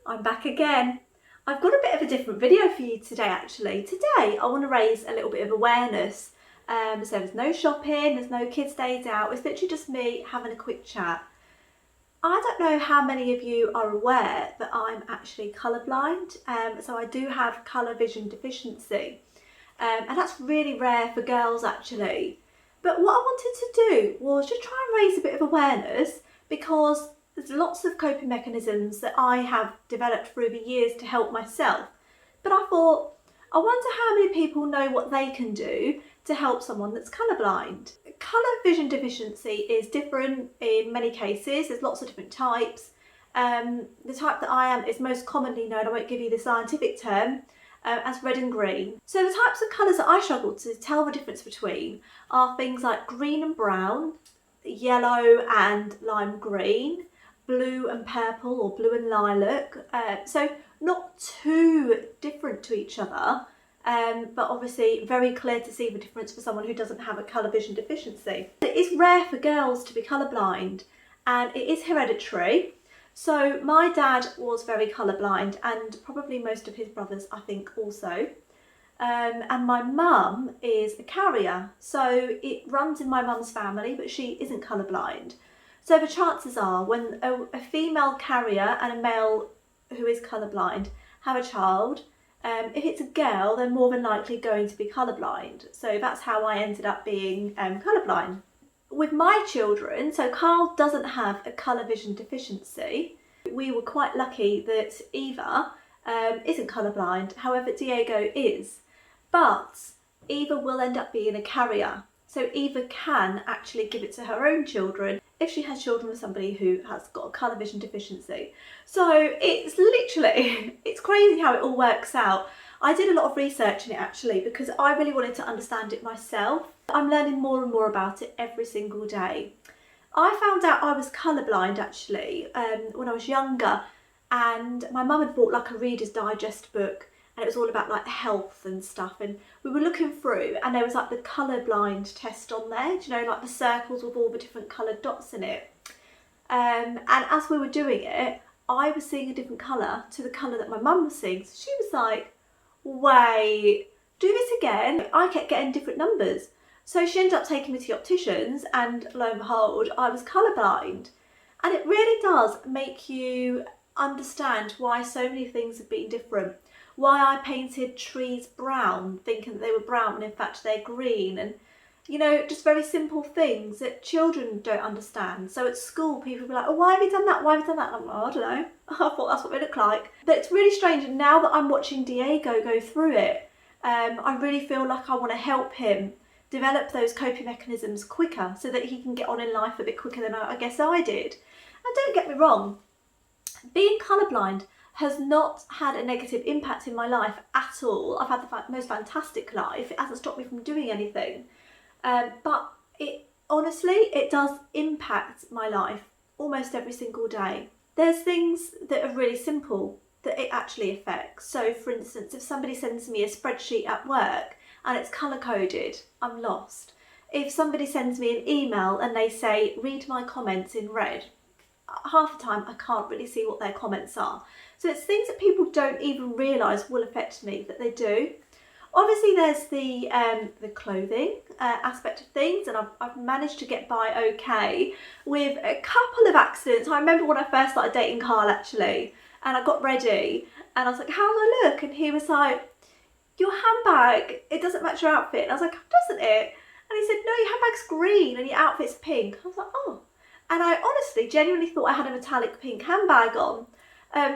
I'm back again. I've got a bit of a different video for you today actually. Today I want to raise a little bit of awareness. So there's no shopping, there's no kids days out, it's literally just me having a quick chat. I don't know how many of you are aware that I'm actually colourblind. So I do have colour vision deficiency. And that's really rare for girls actually. But what I wanted to do was just try and raise a bit of awareness, because there's lots of coping mechanisms that I have developed through the years to help myself. But I thought, I wonder how many people know what they can do to help someone that's colourblind. Colour vision deficiency is different in many cases. There's lots of different types. The type that I am is most commonly known, I won't give you the scientific term, as red and green. So the types of colours that I struggle to tell the difference between are things like green and brown, yellow and lime green, blue and purple or blue and lilac. So not too different to each other, but obviously very clear to see the difference for someone who doesn't have a colour vision deficiency. It is rare for girls to be colourblind, and it is hereditary. So my dad was very colourblind, and probably most of his brothers I think also. And my mum is a carrier, so it runs in my mum's family, but she isn't colourblind. So the chances are when a female carrier and a male who is colourblind have a child, if it's a girl, they're more than likely going to be colourblind. So that's how I ended up being colourblind. With my children, so Carl doesn't have a colour vision deficiency. We were quite lucky that Eva isn't colourblind, however Diego is. But Eva will end up being a carrier. So Eva can actually give it to her own children if she has children with somebody who has got a colour vision deficiency. So it's literally, it's crazy how it all works out. I did a lot of research in it actually because I really wanted to understand it myself. I'm learning more and more about it every single day. I found out I was colourblind actually when I was younger, and my mum had bought like a Reader's Digest book, and it was all about like health and stuff, and we were looking through and there was like the colour blind test on there, do you know, like the circles with all the different coloured dots in it. And as we were doing it, I was seeing a different colour to the colour that my mum was seeing. So she was like, wait, do this again. I kept getting different numbers. So she ended up taking me to the opticians, and lo and behold, I was colourblind. And it really does make you understand why so many things have been different. Why I painted trees brown, thinking that they were brown when in fact they're green, and you know, just very simple things that children don't understand. So at school people will be like, oh, why have you done that? Why have you done that? And I'm like, oh, I don't know. I thought that's what they look like. But it's really strange, and now that I'm watching Diego go through it, I really feel like I want to help him develop those coping mechanisms quicker so that he can get on in life a bit quicker than I guess I did. And don't get me wrong, being colourblind has not had a negative impact in my life at all. I've had the most fantastic life. It hasn't stopped me from doing anything. But it honestly, it does impact my life almost every single day. There's things that are really simple that it actually affects. So for instance, if somebody sends me a spreadsheet at work and it's colour coded, I'm lost. If somebody sends me an email and they say, read my comments in red, half the time I can't really see what their comments are. So it's things that people don't even realise will affect me that they do. Obviously there's the clothing aspect of things, and I've managed to get by okay with a couple of accidents. I remember when I first started dating Carl actually, and I got ready and I was like, how do I look? And he was like, your handbag, it doesn't match your outfit. And I was like, doesn't it? And he said, no, your handbag's green and your outfit's pink. I was like, oh. And I honestly genuinely thought I had a metallic pink handbag on.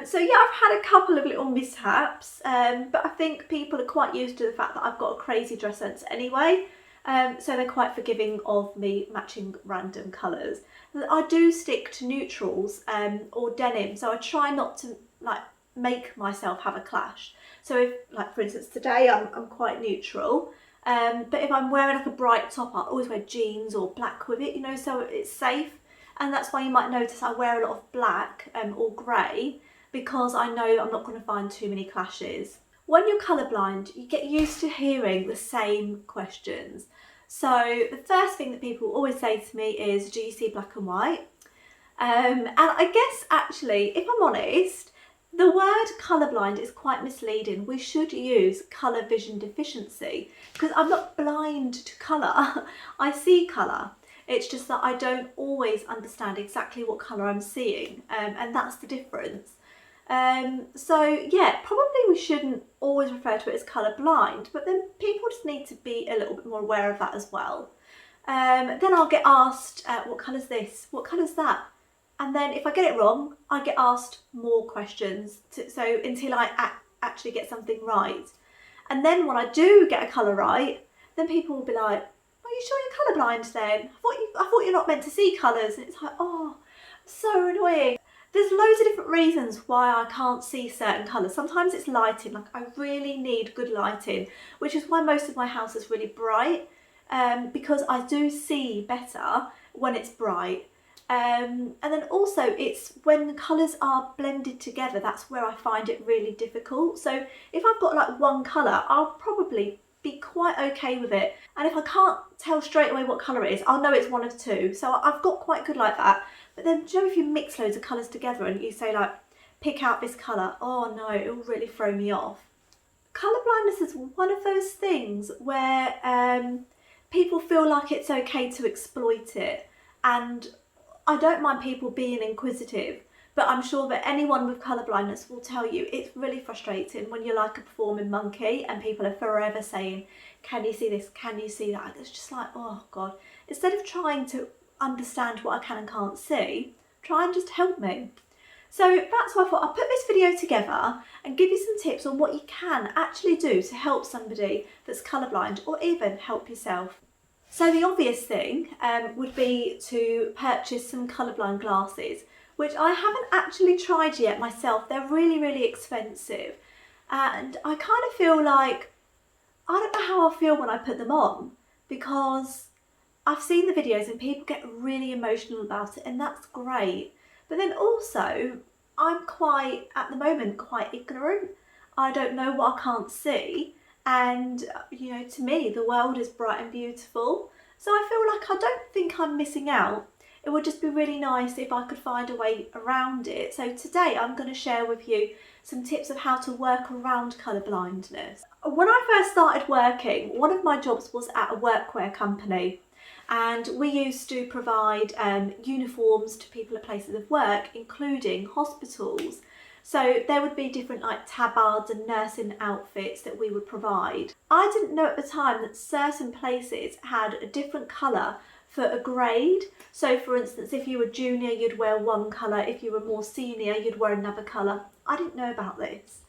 So yeah, I've had a couple of little mishaps, but I think people are quite used to the fact that I've got a crazy dress sense anyway, so they're quite forgiving of me matching random colours. I do stick to neutrals or denim, so I try not to like make myself have a clash. So if, like for instance today, I'm quite neutral, but if I'm wearing like a bright top, I always wear jeans or black with it, you know, so it's safe. And that's why you might notice I wear a lot of black or grey, because I know I'm not going to find too many clashes. When you're colourblind, you get used to hearing the same questions. So the first thing that people always say to me is, do you see black and white? And I guess actually, if I'm honest, The word colourblind is quite misleading. We should use colour vision deficiency, because I'm not blind to colour. I see colour. It's just that I don't always understand exactly what colour I'm seeing, and that's the difference. So yeah, probably we shouldn't always refer to it as colourblind, but then people just need to be a little bit more aware of that as well. Then I'll get asked, what colour's this? What colour's that? And then if I get it wrong, I get asked more questions so until I actually get something right. And then when I do get a colour right, then people will be like, are you sure you're colourblind then? I thought you're not meant to see colours. And it's like, oh, so annoying. There's loads of different reasons why I can't see certain colours. Sometimes it's lighting, like I really need good lighting, which is why most of my house is really bright, because I do see better when it's bright. And then also it's when colours are blended together, that's where I find it really difficult. So if I've got like one colour, I'll probably be quite okay with it. And if I can't tell straight away what colour it is, I'll know it's one of two. So I've got quite good like that. But then, do you know, if you mix loads of colours together and you say like, pick out this colour, oh no, it'll really throw me off. Colour blindness is one of those things where people feel like it's okay to exploit it. And I don't mind people being inquisitive, but I'm sure that anyone with colour blindness will tell you it's really frustrating when you're like a performing monkey and people are forever saying, can you see this, can you see that? It's just like, oh God. Instead of trying to understand what I can and can't see, try and just help me. So that's why I thought I'll put this video together and give you some tips on what you can actually do to help somebody that's colourblind, or even help yourself. So the obvious thing would be to purchase some colourblind glasses, which I haven't actually tried yet myself. They're really, really expensive. And I kind of feel like, I don't know how I feel when I put them on, because I've seen the videos and people get really emotional about it, and that's great. But then also, I'm at the moment, quite ignorant. I don't know what I can't see. And, you know, to me, the world is bright and beautiful. So I feel like I don't think I'm missing out. It would just be really nice if I could find a way around it. So today I'm going to share with you some tips of how to work around colour blindness. When I first started working, one of my jobs was at a workwear company. And we used to provide uniforms to people at places of work, including hospitals. So there would be different like tabards and nursing outfits that we would provide. I didn't know at the time that certain places had a different colour for a grade. So for instance, if you were junior, you'd wear one colour. If you were more senior, you'd wear another colour. I didn't know about this.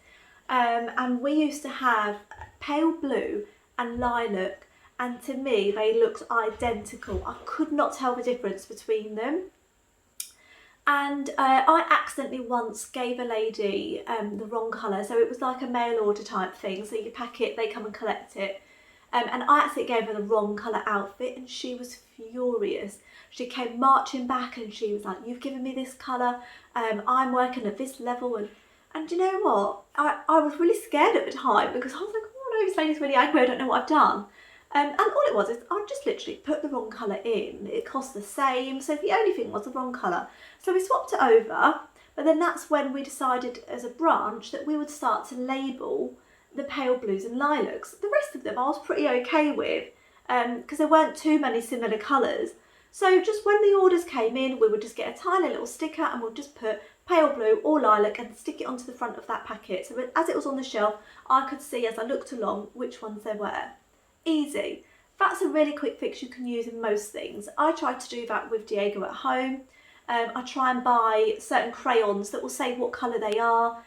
And we used to have pale blue and lilac. And to me, they looked identical. I could not tell the difference between them. And I accidentally once gave a lady the wrong colour. So it was like a mail order type thing. So you pack it, they come and collect it. And I accidentally gave her the wrong colour outfit, and she was furious. She came marching back and she was like, you've given me this colour. I'm working at this level. And you know what? I was really scared at the time, because I was like, oh no, this lady's really angry. I don't know what I've done. And all it was is I just literally put the wrong colour in. It cost the same, so the only thing was the wrong colour. So we swapped it over, but then that's when we decided as a branch that we would start to label the pale blues and lilacs. The rest of them I was pretty okay with, because there weren't too many similar colours. So just when the orders came in, we would just get a tiny little sticker and we'll just put pale blue or lilac and stick it onto the front of that packet. So as it was on the shelf, I could see as I looked along which ones there were. Easy. That's a really quick fix you can use in most things. I try to do that with Diego at home. I try and buy certain crayons that will say what colour they are.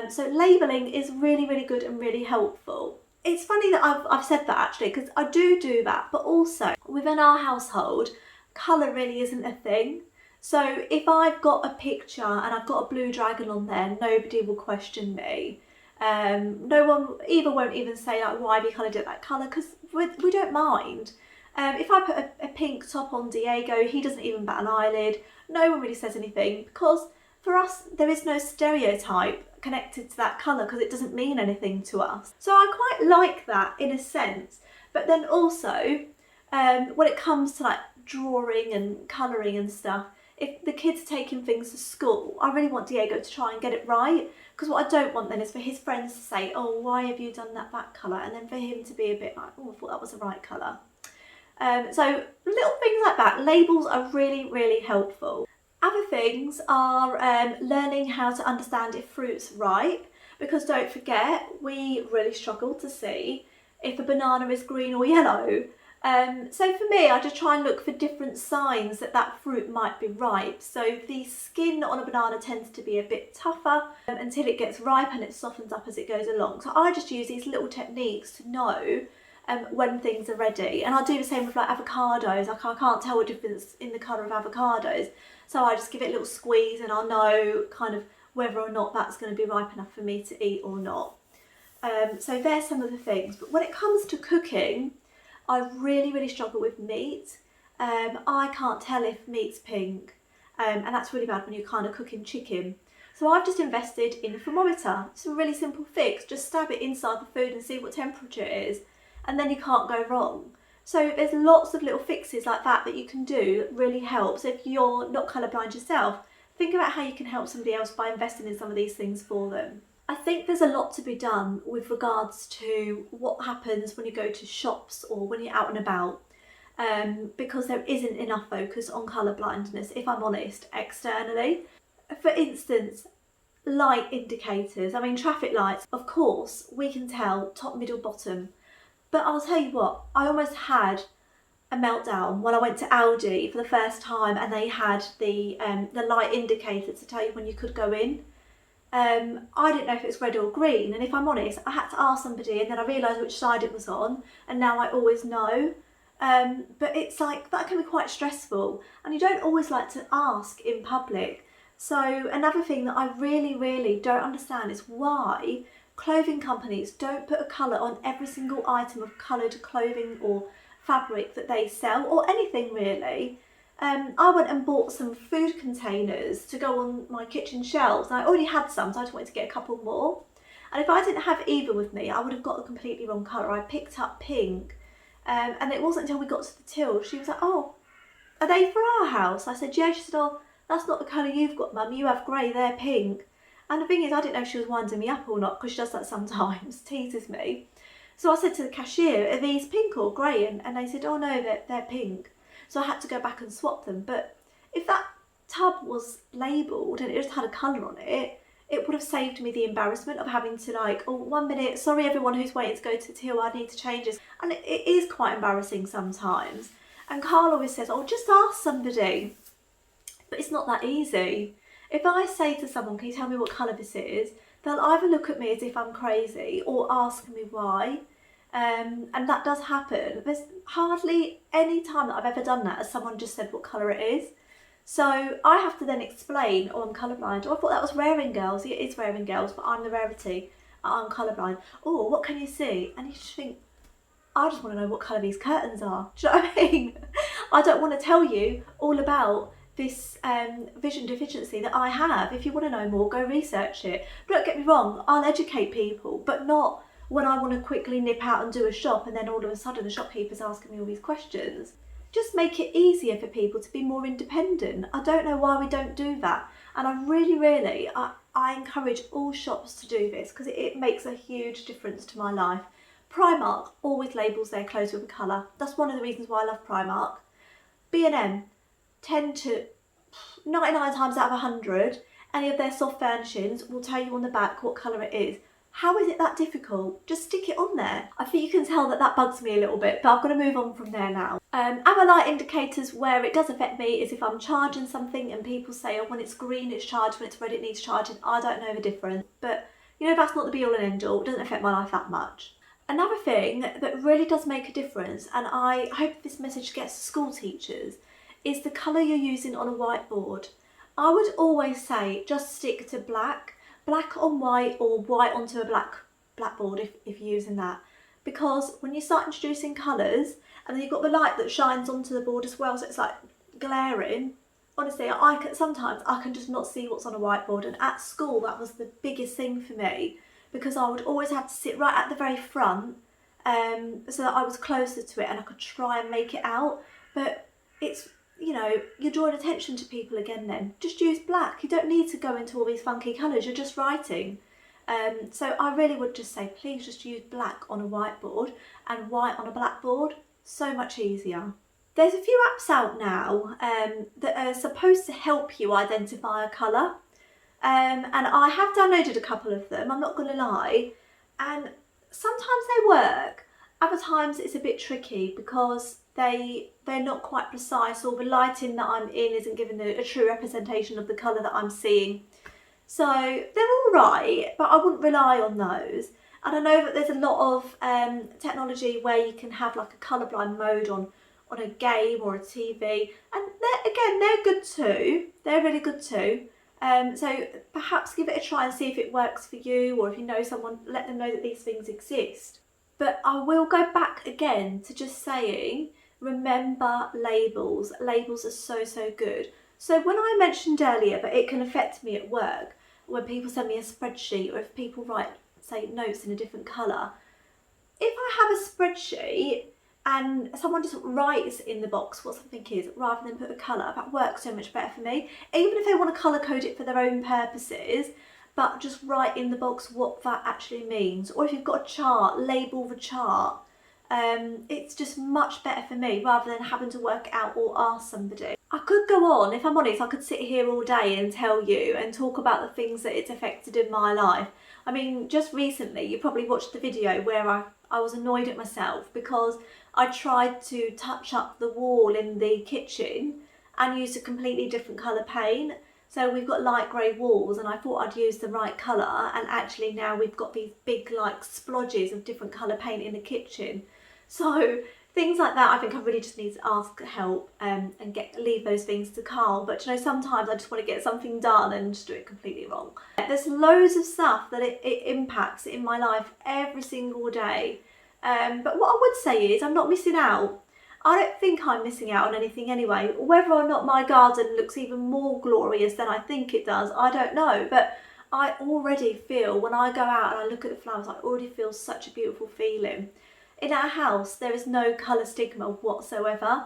So labelling is really, really good and really helpful. It's funny that I've said that actually, because I do that, but also within our household, colour really isn't a thing. So if I've got a picture and I've got a blue dragon on there, nobody will question me. No one won't even say like, why have you coloured it that colour, because we don't mind. If I put a pink top on Diego, he doesn't even bat an eyelid. No one really says anything, because for us there is no stereotype connected to that colour, because it doesn't mean anything to us. So I quite like that in a sense. But then also when it comes to like drawing and colouring and stuff, if the kids are taking things to school, I really want Diego to try and get it right, Because what I don't want then is for his friends to say, oh, why have you done that colour? And then for him to be a bit like, oh, I thought that was the right colour. So little things like that, labels are really, really helpful. Other things are learning how to understand if fruit's ripe, because don't forget, we really struggle to see if a banana is green or yellow. So for me, I just try and look for different signs that fruit might be ripe. So the skin on a banana tends to be a bit tougher until it gets ripe and it softens up as it goes along. So I just use these little techniques to know when things are ready. And I'll do the same with like avocados. Like I can't tell a difference in the colour of avocados. So I just give it a little squeeze and I'll know kind of whether or not that's going to be ripe enough for me to eat or not. So there's some of the things. But when it comes to cooking, I really, really struggle with meat. I can't tell if meat's pink, and that's really bad when you're kind of cooking chicken. So I've just invested in a thermometer. It's a really simple fix. Just stab it inside the food and see what temperature it is, and then you can't go wrong. So there's lots of little fixes like that you can do that really helps. If you're not colourblind yourself, think about how you can help somebody else by investing in some of these things for them. I think there's a lot to be done with regards to what happens when you go to shops or when you're out and about, because there isn't enough focus on colour blindness, if I'm honest, externally. For instance, light indicators. I mean, traffic lights, of course, we can tell top, middle, bottom. But I'll tell you what, I almost had a meltdown when I went to Aldi for the first time and they had the light indicator to tell you when you could go in. I didn't know if it was red or green, and if I'm honest, I had to ask somebody and then I realised which side it was on, and now I always know. But it's like, that can be quite stressful, and you don't always like to ask in public. So another thing that I really, really don't understand is why clothing companies don't put a colour on every single item of coloured clothing or fabric that they sell, or anything really. I went and bought some food containers to go on my kitchen shelves, and I already had some, so I just wanted to get a couple more. And if I didn't have either with me, I would have got the completely wrong colour. I picked up pink, and it wasn't until we got to the till, she was like, oh, are they for our house? I said, yeah. She said, oh, that's not the colour you've got, Mum, you have grey, they're pink. And the thing is, I didn't know if she was winding me up or not, because she does that sometimes, teases me. So I said to the cashier, are these pink or grey? And they said, oh no, they're pink. So I had to go back and swap them. But if that tub was labelled and it just had a colour on it, it would have saved me the embarrassment of having to like, oh, 1 minute, sorry everyone who's waiting to go to the till, I need to change this. And it is quite embarrassing sometimes. And Carl always says, oh, just ask somebody. But it's not that easy. If I say to someone, can you tell me what colour this is? They'll either look at me as if I'm crazy or ask me why. And that does happen. There's hardly any time that I've ever done that as someone just said what colour it is. So I have to then explain, oh, I'm colourblind. Oh, I thought that was rare in girls. Yeah, it is rare in girls, but I'm the rarity. I'm colourblind. Oh, what can you see? And you just think, I just want to know what colour these curtains are. Do you know what I mean? I don't want to tell you all about this vision deficiency that I have. If you want to know more, go research it. But don't get me wrong, I'll educate people, but not when I want to quickly nip out and do a shop and then all of a sudden the shopkeeper's asking me all these questions. Just make it easier for people to be more independent. I don't know why we don't do that. And I really, I encourage all shops to do this because it makes a huge difference to my life. Primark always labels their clothes with a colour. That's one of the reasons why I love Primark. B&M tend to, 99 times out of 100, any of their soft furnishings will tell you on the back what colour it is. How is it that difficult? Just stick it on there. I think you can tell that bugs me a little bit, but I've got to move on from there now. Other light indicators where it does affect me is if I'm charging something and people say, oh, when it's green it's charged, when it's red it needs charging. I don't know the difference, but you know, that's not the be all and end all. It doesn't affect my life that much. Another thing that really does make a difference, and I hope this message gets to school teachers, is the colour you're using on a whiteboard. I would always say just stick to black on white, or white onto a blackboard if you're using that. Because when you start introducing colours, and then you've got the light that shines onto the board as well, so it's like glaring. Honestly, sometimes I can just not see what's on a whiteboard, and at school that was the biggest thing for me, because I would always have to sit right at the very front so that I was closer to it and I could try and make it out. But it's, you know, you're drawing attention to people again then. Just use black. You don't need to go into all these funky colours, you're just writing. So I really would just say, please just use black on a whiteboard and white on a blackboard. So much easier. There's a few apps out now that are supposed to help you identify a colour. And I have downloaded a couple of them, I'm not going to lie. And sometimes they work, other times it's a bit tricky because they're not quite precise, or the lighting that I'm in isn't giving a true representation of the colour that I'm seeing. So they're all right, but I wouldn't rely on those. And I know that there's a lot of technology where you can have like a colourblind mode on a game or a TV, and they're good too. They're really good too. So perhaps give it a try and see if it works for you, or if you know someone, let them know that these things exist. But I will go back again to just saying, remember labels. Labels are so good. So when I mentioned earlier that it can affect me at work, when people send me a spreadsheet, or if people write, say, notes in a different colour, if I have a spreadsheet and someone just writes in the box what something is rather than put a colour, that works so much better for me. Even if they want to colour code it for their own purposes, but just write in the box what that actually means. Or if you've got a chart, label the chart. It's just much better for me rather than having to work it out or ask somebody. I could go on, if I'm honest, I could sit here all day and tell you and talk about the things that it's affected in my life. I mean, just recently, you probably watched the video where I was annoyed at myself because I tried to touch up the wall in the kitchen and used a completely different colour paint. So we've got light grey walls and I thought I'd use the right colour, and actually now we've got these big like splodges of different colour paint in the kitchen. So things like that, I think I really just need to ask help and leave those things to Carl. But you know, sometimes I just want to get something done and just do it completely wrong. There's loads of stuff that it impacts in my life every single day. But what I would say is I'm not missing out. I don't think I'm missing out on anything anyway. Whether or not my garden looks even more glorious than I think it does, I don't know. But I already feel, when I go out and I look at the flowers, I already feel such a beautiful feeling. In our house, there is no colour stigma whatsoever.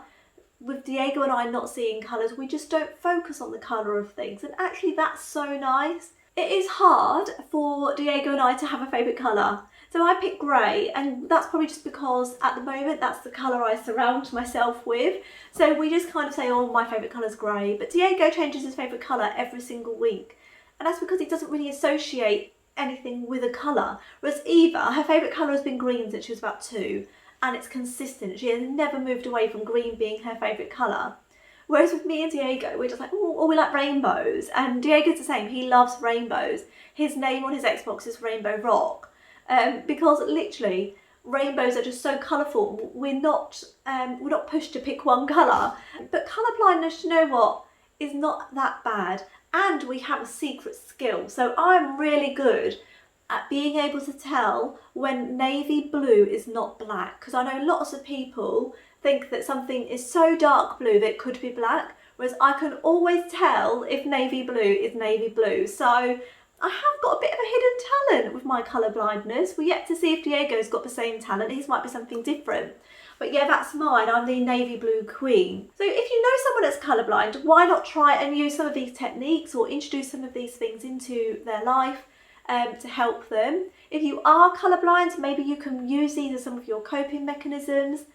With Diego and I not seeing colours, we just don't focus on the colour of things. And actually that's so nice. It is hard for Diego and I to have a favourite colour. So I picked grey, and that's probably just because at the moment that's the colour I surround myself with. So we just kind of say, oh, my favourite colour is grey. But Diego changes his favourite colour every single week. And that's because he doesn't really associate anything with a colour. Whereas Eva, her favourite colour has been green since she was about 2. And it's consistent. She has never moved away from green being her favourite colour. Whereas with me and Diego, we're just like, oh, we like rainbows. And Diego's the same, he loves rainbows. His name on his Xbox is Rainbow Rock. Because literally rainbows are just so colourful. We're not pushed to pick one colour. But colour blindness, you know what, is not that bad. And we have a secret skill. So I'm really good at being able to tell when navy blue is not black. Because I know lots of people think that something is so dark blue that it could be black. Whereas I can always tell if navy blue is navy blue. So I have got a bit of a hidden talent with my colour blindness. We're yet to see if Diego's got the same talent. His might be something different. But yeah, that's mine. I'm the navy blue queen. So if you know someone that's colourblind, why not try and use some of these techniques or introduce some of these things into their life to help them. If you are colourblind, maybe you can use these as some of your coping mechanisms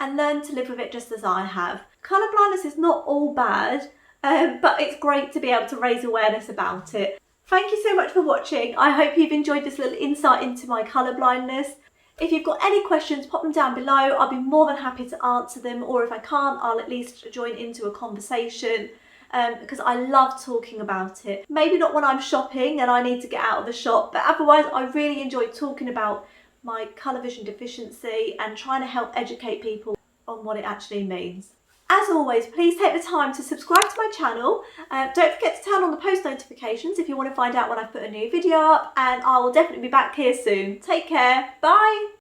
and learn to live with it just as I have. Colour blindness is not all bad, but it's great to be able to raise awareness about it. Thank you so much for watching. I hope you've enjoyed this little insight into my colour blindness. If you've got any questions, pop them down below. I'll be more than happy to answer them, or if I can't, I'll at least join into a conversation because I love talking about it. Maybe not when I'm shopping and I need to get out of the shop, but otherwise I really enjoy talking about my colour vision deficiency and trying to help educate people on what it actually means. As always, please take the time to subscribe to my channel. Don't forget to turn on the post notifications if you want to find out when I've put a new video up, and I will definitely be back here soon. Take care. Bye.